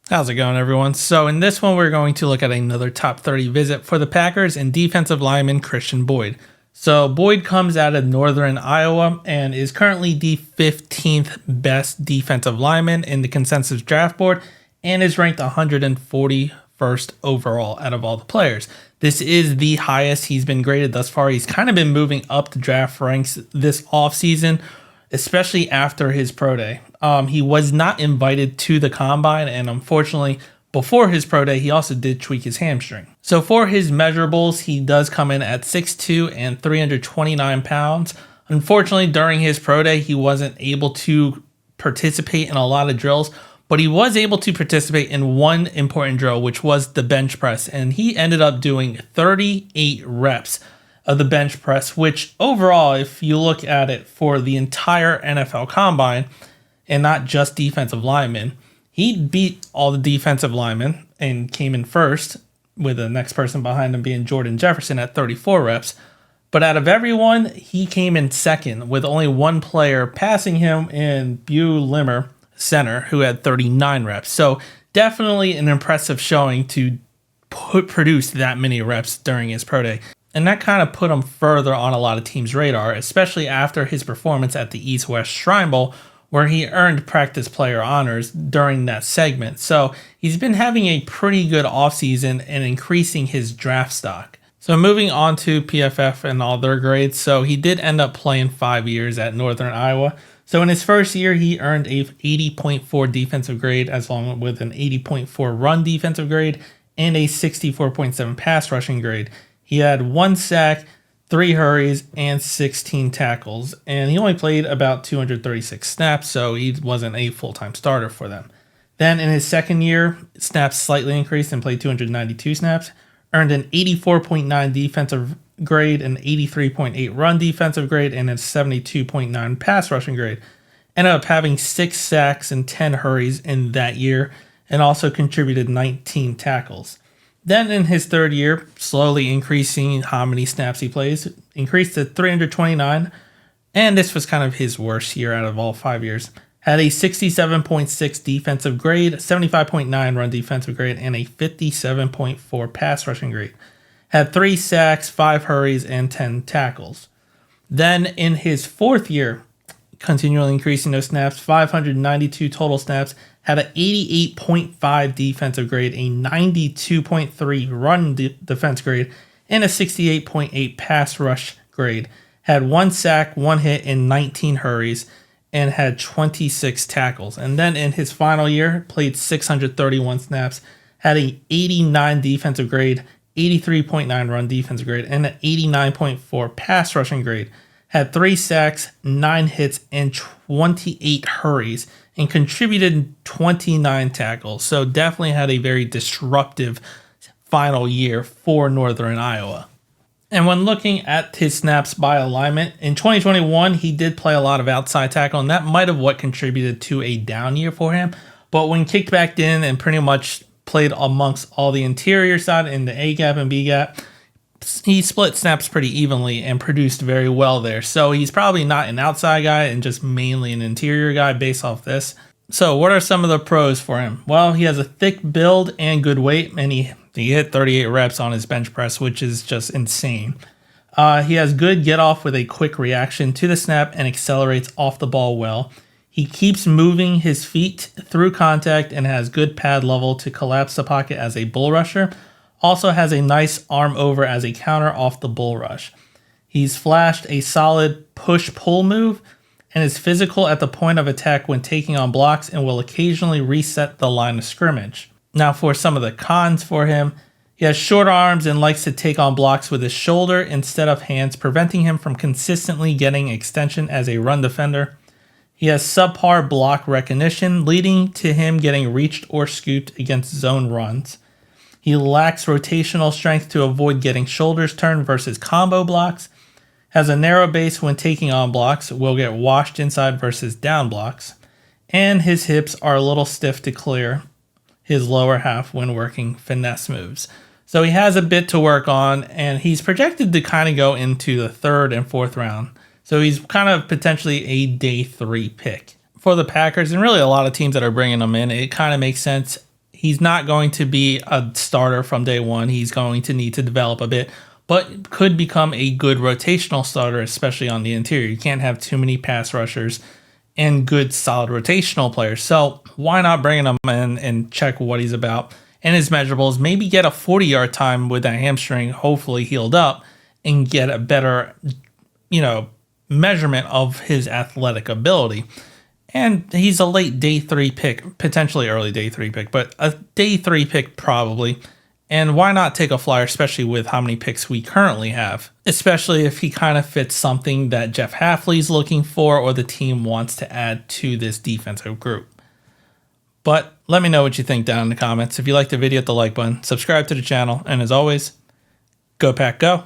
How's it going, everyone? So in this one, we're going to look at another top 30 visit for the Packers and defensive lineman Christian Boyd. So Boyd comes out of Northern Iowa and is currently the 15th best defensive lineman in the consensus draft board and is ranked 141st overall out of all the players. This is the highest he's been graded thus far. He's kind of been moving up the draft ranks this offseason, especially after his pro day. He was not invited to the combine, and unfortunately, before his pro day, he also did tweak his hamstring. So for his measurables, he does come in at 6'2" and 329 pounds. Unfortunately, during his pro day, he wasn't able to participate in a lot of drills, but he was able to participate in one important drill, which was the bench press, and he ended up doing 38 reps of the bench press, which overall, if you look at it for the entire NFL combine and not just defensive linemen, he beat all the defensive linemen and came in first, with the next person behind him being Jordan Jefferson at 34 reps. But out of everyone, he came in second, with only one player passing him in Bew Limmer, center, who had 39 reps. So definitely an impressive showing to produce that many reps during his pro day. And that kind of put him further on a lot of teams' radar, especially after his performance at the East-West Shrine Bowl, where he earned practice player honors during that segment. So he's been having a pretty good offseason and increasing his draft stock. So moving on to PFF and all their grades. So he did end up playing 5 years at Northern Iowa. So in his first year, he earned a 80.4 defensive grade, as long with an 80.4 run defensive grade and a 64.7 pass rushing grade. He had 1 sack, 3 hurries, and 16 tackles, and he only played about 236 snaps, so he wasn't a full-time starter for them. Then in his second year, snaps slightly increased and played 292 snaps, earned an 84.9 defensive grade, an 83.8 run defensive grade, and a 72.9 pass rushing grade. Ended up having 6 sacks and 10 hurries in that year, and also contributed 19 tackles. Then in his third year, slowly increasing how many snaps he plays, increased to 329, and this was kind of his worst year out of all 5 years. Had a 67.6 defensive grade, 75.9 run defensive grade, and a 57.4 pass rushing grade. Had 3 sacks, 5 hurries, and 10 tackles. Then in his fourth year, continually increasing those snaps, 592 total snaps, had an 88.5 defensive grade, a 92.3 run defense grade, and a 68.8 pass rush grade. Had 1 sack, 1 hit, and 19 hurries, and had 26 tackles. And then in his final year, played 631 snaps, had a 89 defensive grade, 83.9 run defensive grade, and an 89.4 pass rushing grade. Had 3 sacks, 9 hits, and 28 hurries, and contributed 29 tackles. So definitely had a very disruptive final year for Northern Iowa. And when looking at his snaps by alignment, in 2021, he did play a lot of outside tackle, and that might have what contributed to a down year for him. But when kicked back in and pretty much played amongst all the interior side in the A-gap and B-gap, he split snaps pretty evenly and produced very well there. So he's probably not an outside guy and just mainly an interior guy based off this. So what are some of the pros for him? Well, he has a thick build and good weight, and he hit 38 reps on his bench press, which is just insane. He has good get off with a quick reaction to the snap and accelerates off the ball well. He keeps moving his feet through contact and has good pad level to collapse the pocket as a bull rusher. Also has a nice arm over as a counter off the bull rush. He's flashed a solid push-pull move and is physical at the point of attack when taking on blocks and will occasionally reset the line of scrimmage. Now for some of the cons for him, he has short arms and likes to take on blocks with his shoulder instead of hands, preventing him from consistently getting extension as a run defender. He has subpar block recognition, leading to him getting reached or scooped against zone runs. He lacks rotational strength to avoid getting shoulders turned versus combo blocks. Has a narrow base when taking on blocks, will get washed inside versus down blocks. And his hips are a little stiff to clear his lower half when working finesse moves. So he has a bit to work on, and he's projected to kind of go into the 3rd and 4th round. So he's kind of potentially a day 3 pick for the Packers, and really a lot of teams that are bringing him in. It kind of makes sense. He's not going to be a starter from day one. He's going to need to develop a bit, but could become a good rotational starter, especially on the interior. You can't have too many pass rushers and good solid rotational players. So why not bring him in and check what he's about and his measurables, maybe get a 40-yard time with that hamstring, hopefully healed up, and get a better, measurement of his athletic ability. And he's a late day 3 pick, potentially early day 3 pick, but a day 3 pick probably. And why not take a flyer, especially with how many picks we currently have, especially if he kind of fits something that Jeff Hafley's looking for or the team wants to add to this defensive group. But let me know what you think down in the comments. If you liked the video, hit the like button, subscribe to the channel, and as always, go Pack Go.